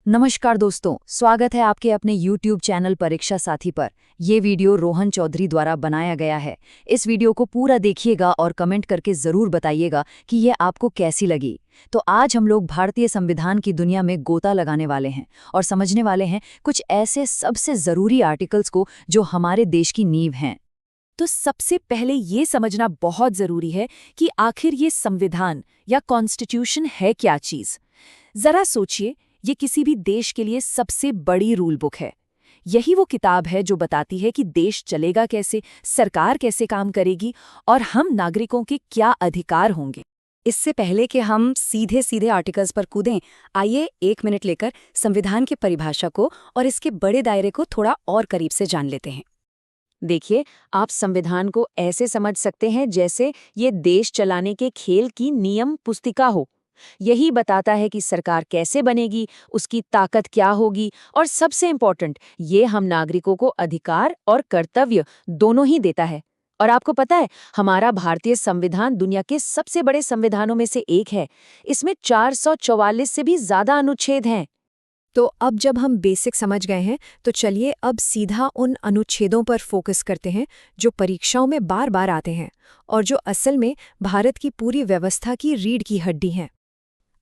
नमस्कार दोस्तों, स्वागत है आपके अपने YouTube चैनल परीक्षा साथी पर। ये वीडियो रोहन चौधरी द्वारा बनाया गया है। इस वीडियो को पूरा देखिएगा और कमेंट करके ज़रूर बताइएगा कि ये आपको कैसी लगी। तो आज हम लोग भारतीय संविधान की दुनिया में गोता लगाने वाले हैं और समझने वाले हैं कुछ ऐसे सबसे ज़रूरी आर्टिकल्स को जो हमारे देश की नींव हैं। तो सबसे पहले ये समझना बहुत ज़रूरी है कि आखिर ये संविधान या कॉन्स्टिट्यूशन है क्या चीज़। ज़रा सोचिए, ये किसी भी देश के लिए सबसे बड़ी रूल बुक है। यही वो किताब है जो बताती है कि देश चलेगा कैसे, सरकार कैसे काम करेगी और हम नागरिकों के क्या अधिकार होंगे। इससे पहले कि हम सीधे सीधे आर्टिकल्स पर कूदें, आइए 1 मिनट लेकर संविधान की परिभाषा को और इसके बड़े दायरे को थोड़ा और करीब से जान लेते हैं। देखिए, आप संविधान को ऐसे समझ सकते हैं जैसे ये देश चलाने के खेल की नियम पुस्तिका हो। यही बताता है कि सरकार कैसे बनेगी, उसकी ताकत क्या होगी और सबसे इम्पोर्टेंट, ये हम नागरिकों को अधिकार और कर्तव्य दोनों ही देता है। और आपको पता है, हमारा भारतीय संविधान दुनिया के सबसे बड़े संविधानों में से एक है। इसमें 444 से भी ज्यादा अनुच्छेद हैं। तो अब जब हम बेसिक समझ गए हैं, तो चलिए अब सीधा उन अनुच्छेदों पर फोकस करते हैं जो परीक्षाओं में बार बार आते हैं और जो असल में भारत की पूरी व्यवस्था की रीढ़ की हड्डी हैं।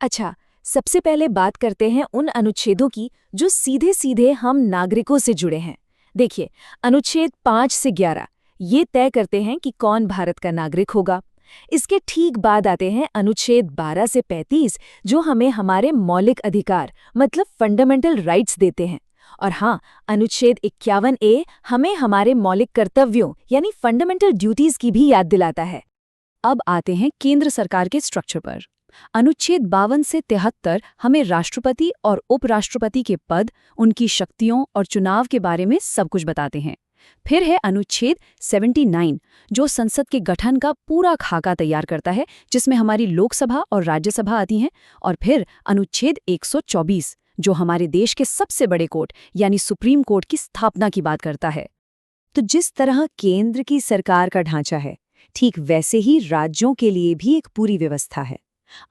अच्छा, सबसे पहले बात करते हैं उन अनुच्छेदों की जो सीधे सीधे हम नागरिकों से जुड़े हैं। देखिए, अनुच्छेद 5 से 11 ये तय करते हैं कि कौन भारत का नागरिक होगा। इसके ठीक बाद आते हैं अनुच्छेद 12 से 35 जो हमें हमारे मौलिक अधिकार मतलब फंडामेंटल राइट्स देते हैं। और हाँ, अनुच्छेद 51A हमें हमारे मौलिक कर्तव्यों यानी फंडामेंटल ड्यूटीज की भी याद दिलाता है। अब आते हैं केंद्र सरकार के स्ट्रक्चर पर। अनुच्छेद 52 से 73 हमें राष्ट्रपति और उपराष्ट्रपति के पद, उनकी शक्तियों और चुनाव के बारे में सब कुछ बताते हैं। फिर है अनुच्छेद 79 जो संसद के गठन का पूरा खाका तैयार करता है, जिसमें हमारी लोकसभा और राज्यसभा आती हैं। और फिर अनुच्छेद 124 जो हमारे देश के सबसे बड़े कोर्ट यानी सुप्रीम कोर्ट की स्थापना की बात करता है। तो जिस तरह केंद्र की सरकार का ढांचा है, ठीक वैसे ही राज्यों के लिए भी एक पूरी व्यवस्था है।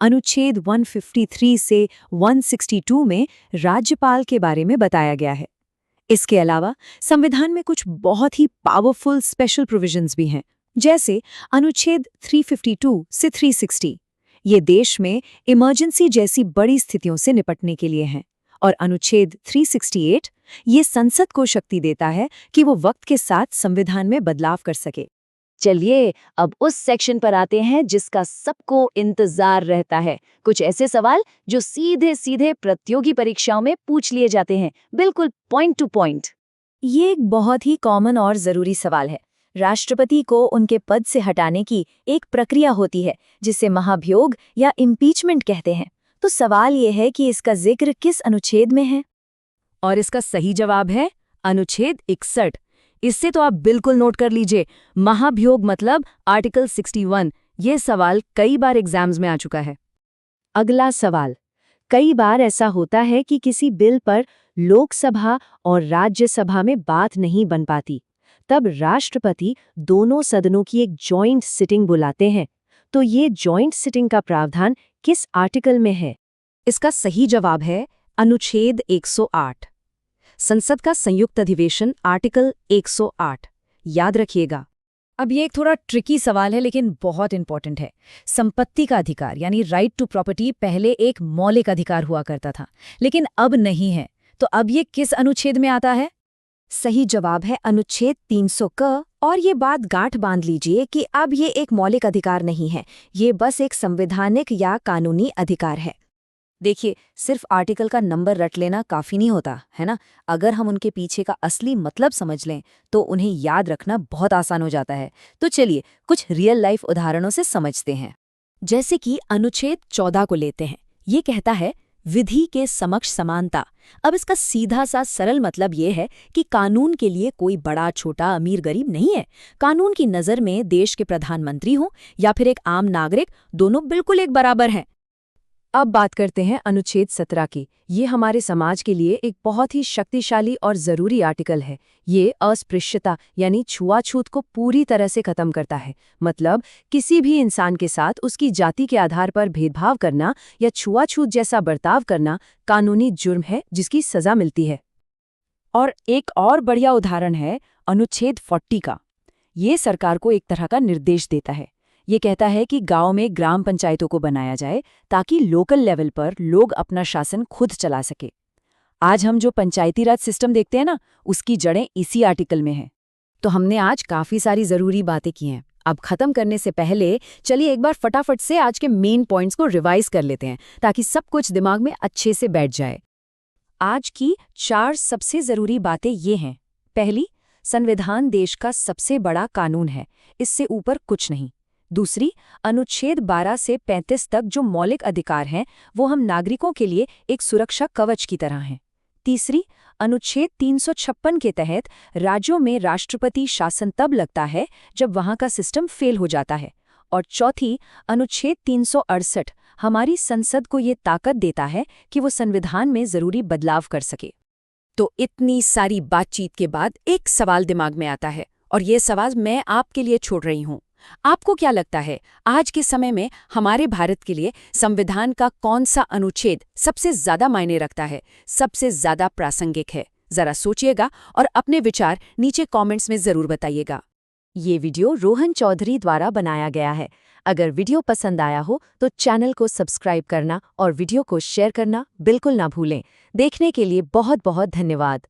अनुच्छेद 153 से 162 में राज्यपाल के बारे में बताया गया है। इसके अलावा संविधान में कुछ बहुत ही पावरफुल स्पेशल प्रोविजंस भी हैं, जैसे अनुच्छेद 352 से 360 ये देश में इमरजेंसी जैसी बड़ी स्थितियों से निपटने के लिए हैं। और अनुच्छेद 368 ये संसद को शक्ति देता है कि वो वक्त के साथ संविधान में बदलाव कर सके। चलिए अब उस सेक्शन पर आते हैं जिसका सबको इंतजार रहता है। कुछ ऐसे सवाल जो सीधे सीधे प्रतियोगी परीक्षाओं में पूछ लिए जाते हैं, बिल्कुल पॉइंट टू पॉइंट। ये एक बहुत ही कॉमन और जरूरी सवाल है। राष्ट्रपति को उनके पद से हटाने की एक प्रक्रिया होती है जिसे महाभियोग या इम्पीचमेंट कहते हैं। तो सवाल ये है कि इसका जिक्र किस अनुच्छेद में है? और इसका सही जवाब है अनुच्छेद 61। इससे तो आप बिल्कुल नोट कर लीजिए, महाभियोग मतलब आर्टिकल 61। ये सवाल कई बार एग्जाम्स में आ चुका है। अगला सवाल, कई बार ऐसा होता है कि किसी बिल पर लोकसभा और राज्यसभा में बात नहीं बन पाती, तब राष्ट्रपति दोनों सदनों की एक जॉइंट सिटिंग बुलाते हैं। तो ये जॉइंट सिटिंग का प्रावधान किस आर्टिकल में है? इसका सही जवाब है अनुच्छेद 108। संसद का संयुक्त अधिवेशन आर्टिकल 108 याद रखिएगा। अब ये एक थोड़ा ट्रिकी सवाल है लेकिन बहुत इंपॉर्टेंट है। संपत्ति का अधिकार यानी राइट टू प्रॉपर्टी पहले एक मौलिक अधिकार हुआ करता था, लेकिन अब नहीं है। तो अब ये किस अनुच्छेद में आता है? सही जवाब है अनुच्छेद 300 क। और ये बात गांठ बांध लीजिए कि अब ये एक मौलिक अधिकार नहीं है, ये बस एक संवैधानिक या कानूनी अधिकार है। देखिए, सिर्फ आर्टिकल का नंबर रट लेना काफी नहीं होता है ना। अगर हम उनके पीछे का असली मतलब समझ लें तो उन्हें याद रखना बहुत आसान हो जाता है। तो चलिए कुछ रियल लाइफ उदाहरणों से समझते हैं। जैसे कि अनुच्छेद 14 को लेते हैं। ये कहता है विधि के समक्ष समानता। अब इसका सीधा सा सरल मतलब ये है कि कानून के लिए कोई बड़ा छोटा अमीर गरीब नहीं है। कानून की नज़र में देश के प्रधानमंत्री हो या फिर एक आम नागरिक, दोनों बिल्कुल एक बराबर हैं। अब बात करते हैं अनुच्छेद 17 की। ये हमारे समाज के लिए एक बहुत ही शक्तिशाली और ज़रूरी आर्टिकल है। ये अस्पृश्यता यानी छुआछूत को पूरी तरह से खत्म करता है। मतलब किसी भी इंसान के साथ उसकी जाति के आधार पर भेदभाव करना या छुआछूत जैसा बर्ताव करना कानूनी जुर्म है, जिसकी सज़ा मिलती है। और एक और बढ़िया उदाहरण है अनुच्छेद 40 का। ये सरकार को एक तरह का निर्देश देता है। ये कहता है कि गांव में ग्राम पंचायतों को बनाया जाए ताकि लोकल लेवल पर लोग अपना शासन खुद चला सके। आज हम जो पंचायती राज सिस्टम देखते हैं ना, उसकी जड़ें इसी आर्टिकल में हैं। तो हमने आज काफ़ी सारी ज़रूरी बातें की हैं। अब ख़त्म करने से पहले चलिए एक बार फटाफट से आज के मेन पॉइंट्स को रिवाइज कर लेते हैं, ताकि सब कुछ दिमाग में अच्छे से बैठ जाए। आज की 4 सबसे जरूरी बातें ये हैं। पहली, संविधान देश का सबसे बड़ा कानून है, इससे ऊपर कुछ नहीं। दूसरी, अनुच्छेद 12 से 35 तक जो मौलिक अधिकार हैं वो हम नागरिकों के लिए एक सुरक्षा कवच की तरह हैं। तीसरी, अनुच्छेद 356 के तहत राज्यों में राष्ट्रपति शासन तब लगता है जब वहां का सिस्टम फेल हो जाता है। और चौथी, अनुच्छेद 368 हमारी संसद को ये ताकत देता है कि वो संविधान में जरूरी बदलाव कर सके। तो इतनी सारी बातचीत के बाद एक सवाल दिमाग में आता है, और ये सवाल मैं आपके लिए छोड़ रही हूँ। आपको क्या लगता है, आज के समय में हमारे भारत के लिए संविधान का कौन सा अनुच्छेद सबसे ज्यादा मायने रखता है, सबसे ज्यादा प्रासंगिक है? जरा सोचिएगा और अपने विचार नीचे कमेंट्स में जरूर बताइएगा। ये वीडियो रोहन चौधरी द्वारा बनाया गया है। अगर वीडियो पसंद आया हो तो चैनल को सब्सक्राइब करना और वीडियो को शेयर करना बिल्कुल ना भूलें। देखने के लिए बहुत बहुत धन्यवाद।